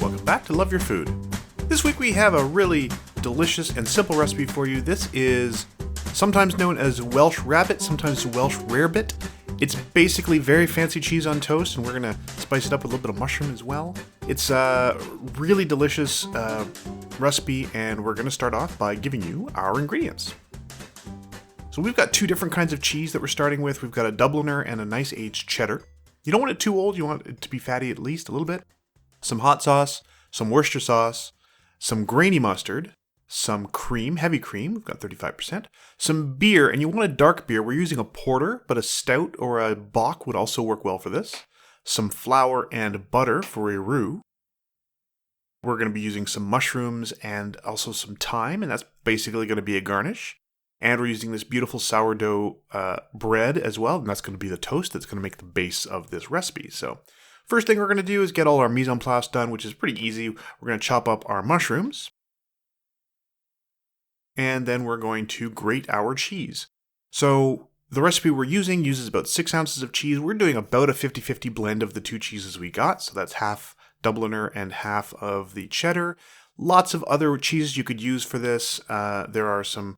welcome back to Love Your Food. This week we have a really delicious and simple recipe for you. This is sometimes known as Welsh Rarebit, sometimes Welsh Rarebit. It's basically very fancy cheese on toast, and we're going to spice it up with a little bit of mushroom as well. It's a really delicious recipe, and we're going to start off by giving you our ingredients. So we've got two different kinds of cheese that we're starting with. We've got a Dubliner and a nice aged cheddar. You don't want it too old, you want it to be fatty at least a little bit. Some hot sauce, some Worcester sauce, some grainy mustard, some cream, heavy cream, we've got 35%, some beer, and you want a dark beer. We're using a porter, but a stout or a bock would also work well for this. Some flour and butter for a roux. We're going to be using some mushrooms and also some thyme, and that's basically going to be a garnish. And we're using this beautiful sourdough bread as well, and that's going to be the toast that's going to make the base of this recipe. So first thing we're going to do is get all our mise en place done, which is pretty easy. We're going to chop up our mushrooms. And then we're going to grate our cheese. So the recipe we're using uses about 6 ounces of cheese. We're doing about a 50-50 blend of the two cheeses we got. So that's half Dubliner and half of the cheddar. Lots of other cheeses you could use for this. There are some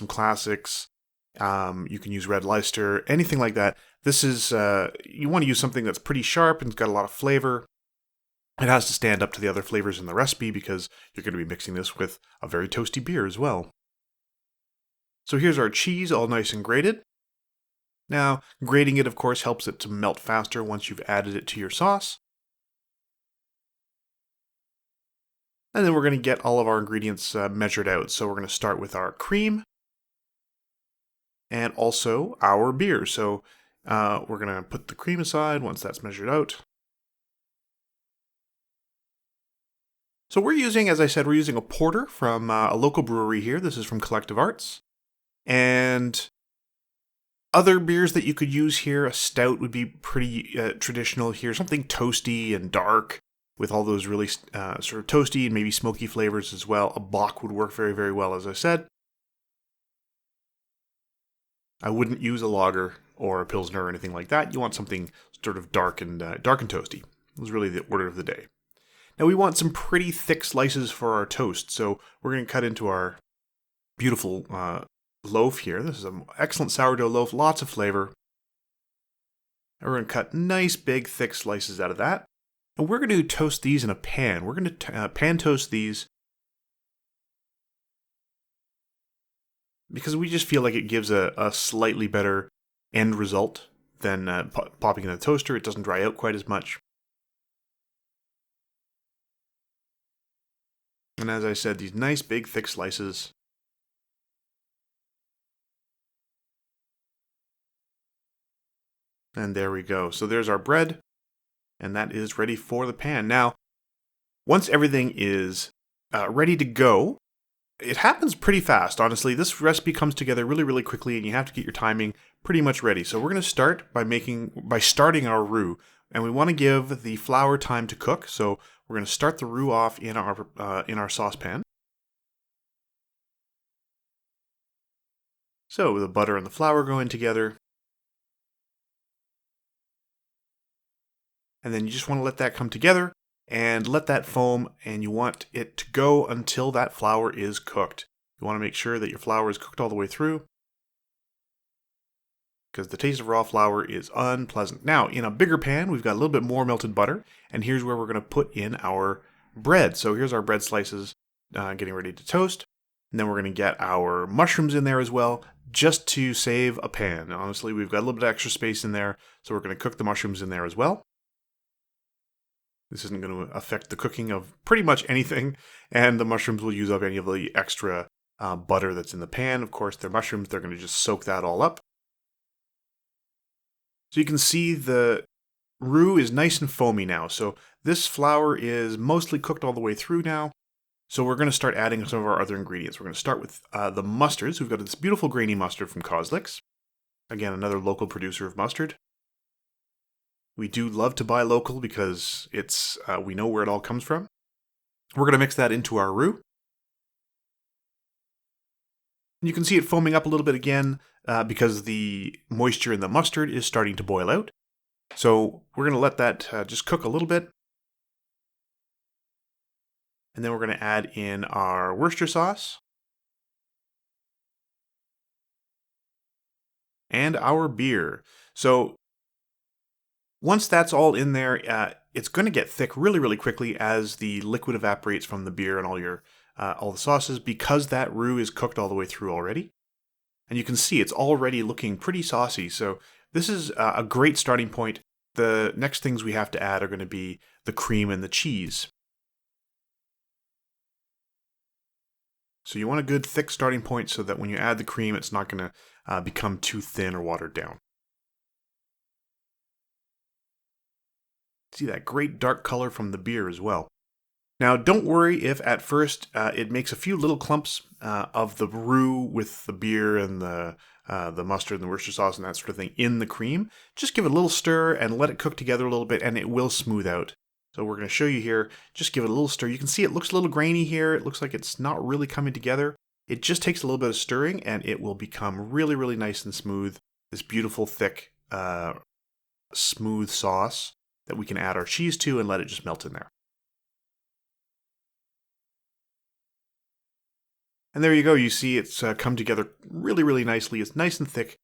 classics. You can use red Leicester, anything like that. This is, you want to use something that's pretty sharp and it's got a lot of flavor. It has to stand up to the other flavors in the recipe because you're going to be mixing this with a very toasty beer as well. So here's our cheese, all nice and grated. Now, grating it, of course, helps it to melt faster once you've added it to your sauce. And then we're going to get all of our ingredients measured out. So we're going to start with our cream and also our beer. So we're going to put the cream aside once that's measured out. So we're using, as I said, we're using a porter from a local brewery here. This is from Collective Arts. And other beers that you could use here, a stout would be pretty traditional here. Something toasty and dark with all those really sort of toasty and maybe smoky flavors as well. A bock would work very, very well, as I said. I wouldn't use a lager or a pilsner or anything like that. You want something sort of dark and toasty. That was really the order of the day. Now we want some pretty thick slices for our toast, so we're going to cut into our beautiful loaf here. This is an excellent sourdough loaf, lots of flavor. And we're going to cut nice, big, thick slices out of that. And we're going to toast these in a pan. We're going to pan toast these because we just feel like it gives a slightly better end result than popping in the toaster. It doesn't dry out quite as much. And as I said, these nice, big, thick slices. And there we go. So there's our bread. And that is ready for the pan. Now, once everything is ready to go, it happens pretty fast, honestly. This recipe comes together really, really quickly, and you have to get your timing pretty much ready. So we're going to start by starting our roux. And we want to give the flour time to cook. So we're going to start the roux off in our saucepan. So the butter and the flour going together. And then you just want to let that come together and let that foam, and you want it to go until that flour is cooked. You want to make sure that your flour is cooked all the way through because the taste of raw flour is unpleasant. Now, in a bigger pan, we've got a little bit more melted butter, and here's where we're going to put in our bread. So here's our bread slices getting ready to toast. And then we're going to get our mushrooms in there as well, just to save a pan. Honestly, we've got a little bit of extra space in there, so we're going to cook the mushrooms in there as well. This isn't going to affect the cooking of pretty much anything, and the mushrooms will use up any of the extra butter that's in the pan. Of course, they're mushrooms, they're going to just soak that all up. So you can see the roux is nice and foamy now. So this flour is mostly cooked all the way through now. So we're going to start adding some of our other ingredients. We're going to start with the mustards. We've got this beautiful grainy mustard from Coslicks. Again, another local producer of mustard. We do love to buy local because we know where it all comes from. We're going to mix that into our roux. And you can see it foaming up a little bit again because the moisture in the mustard is starting to boil out. So we're going to let that just cook a little bit. And then we're going to add in our Worcester sauce. And our beer. So once that's all in there, it's going to get thick really, really quickly as the liquid evaporates from the beer and all the sauces, because that roux is cooked all the way through already. And you can see it's already looking pretty saucy. So this is a great starting point. The next things we have to add are going to be the cream and the cheese. So you want a good thick starting point so that when you add the cream, it's not going to become too thin or watered down. See that great dark color from the beer as well. Now, don't worry if at first it makes a few little clumps of the roux with the beer and the mustard and the Worcester sauce and that sort of thing in the cream. Just give it a little stir and let it cook together a little bit, and it will smooth out. So we're going to show you here, just give it a little stir. You can see it looks a little grainy here. It looks like it's not really coming together. It just takes a little bit of stirring, and it will become really, really nice and smooth. This beautiful, thick, smooth sauce that we can add our cheese to and let it just melt in there. And there you go. You see it's come together really, really nicely. It's nice and thick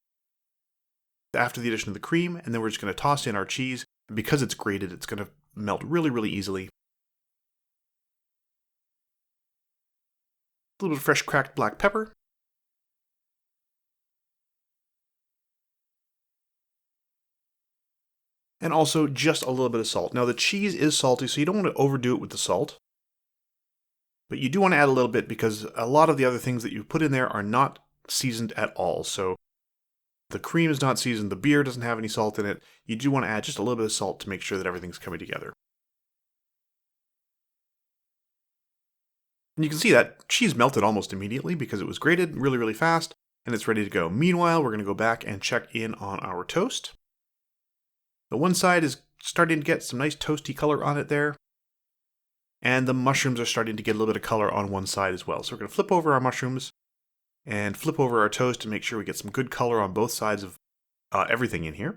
after the addition of the cream, and then we're just going to toss in our cheese. And because it's grated, it's going to melt really, really easily. A little bit of fresh cracked black pepper. And also just a little bit of salt. Now the cheese is salty, so you don't want to overdo it with the salt. But you do want to add a little bit because a lot of the other things that you put in there are not seasoned at all. So the cream is not seasoned, the beer doesn't have any salt in it. You do want to add just a little bit of salt to make sure that everything's coming together. And you can see that cheese melted almost immediately because it was grated really, really fast, and it's ready to go. Meanwhile, we're going to go back and check in on our toast. The one side is starting to get some nice toasty color on it there. And the mushrooms are starting to get a little bit of color on one side as well. So we're going to flip over our mushrooms and flip over our toast to make sure we get some good color on both sides of everything in here.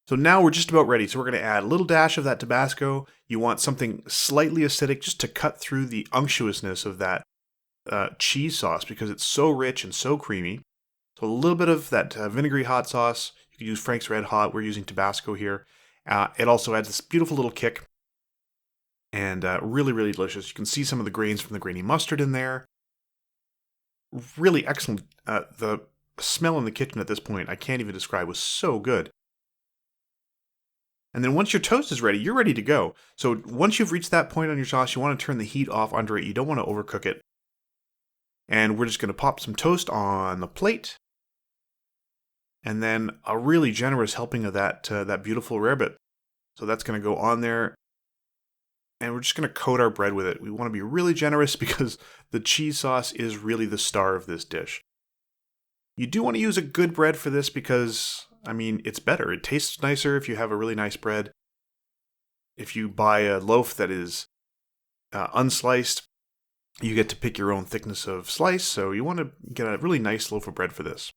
So now we're just about ready. So we're going to add a little dash of that Tabasco. You want something slightly acidic just to cut through the unctuousness of that cheese sauce because it's so rich and so creamy. So a little bit of that vinegary hot sauce. You can use Frank's Red Hot. We're using Tabasco here. It also adds this beautiful little kick. And really, really delicious. You can see some of the grains from the grainy mustard in there. Really excellent. The smell in the kitchen at this point, I can't even describe, was so good. And then once your toast is ready, you're ready to go. So once you've reached that point on your sauce, you want to turn the heat off under it. You don't want to overcook it. And we're just going to pop some toast on the plate. And then a really generous helping of that beautiful rarebit. So that's going to go on there. And we're just going to coat our bread with it. We want to be really generous because the cheese sauce is really the star of this dish. You do want to use a good bread for this because, I mean, it's better. It tastes nicer if you have a really nice bread. If you buy a loaf that is unsliced, you get to pick your own thickness of slice. So you want to get a really nice loaf of bread for this.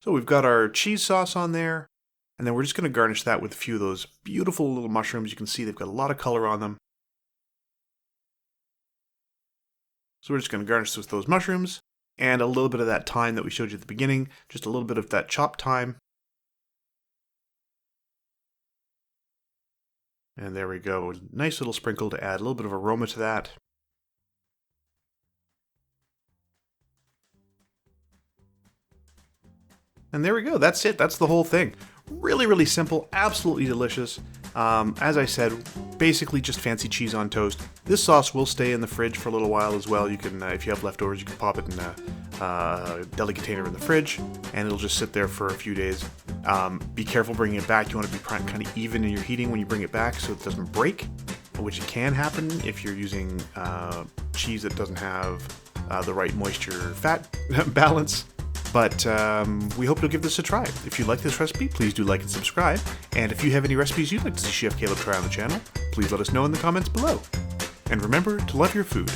So we've got our cheese sauce on there. And then we're just going to garnish that with a few of those beautiful little mushrooms. You can see they've got a lot of color on them. So we're just going to garnish with those mushrooms and a little bit of that thyme that we showed you at the beginning. Just a little bit of that chopped thyme. And there we go. Nice little sprinkle to add a little bit of aroma to that. And there we go. That's it. That's the whole thing. Really, really simple. Absolutely delicious. As I said, basically just fancy cheese on toast. This sauce will stay in the fridge for a little while as well. You can, if you have leftovers, you can pop it in a deli container in the fridge, and it'll just sit there for a few days. Be careful bringing it back. You want to be kind of even in your heating when you bring it back so it doesn't break, which it can happen if you're using cheese that doesn't have the right moisture-fat balance. But we hope you'll give this a try. If you like this recipe, please do like and subscribe. And if you have any recipes you'd like to see Chef Caleb try on the channel, please let us know in the comments below. And remember to love your food.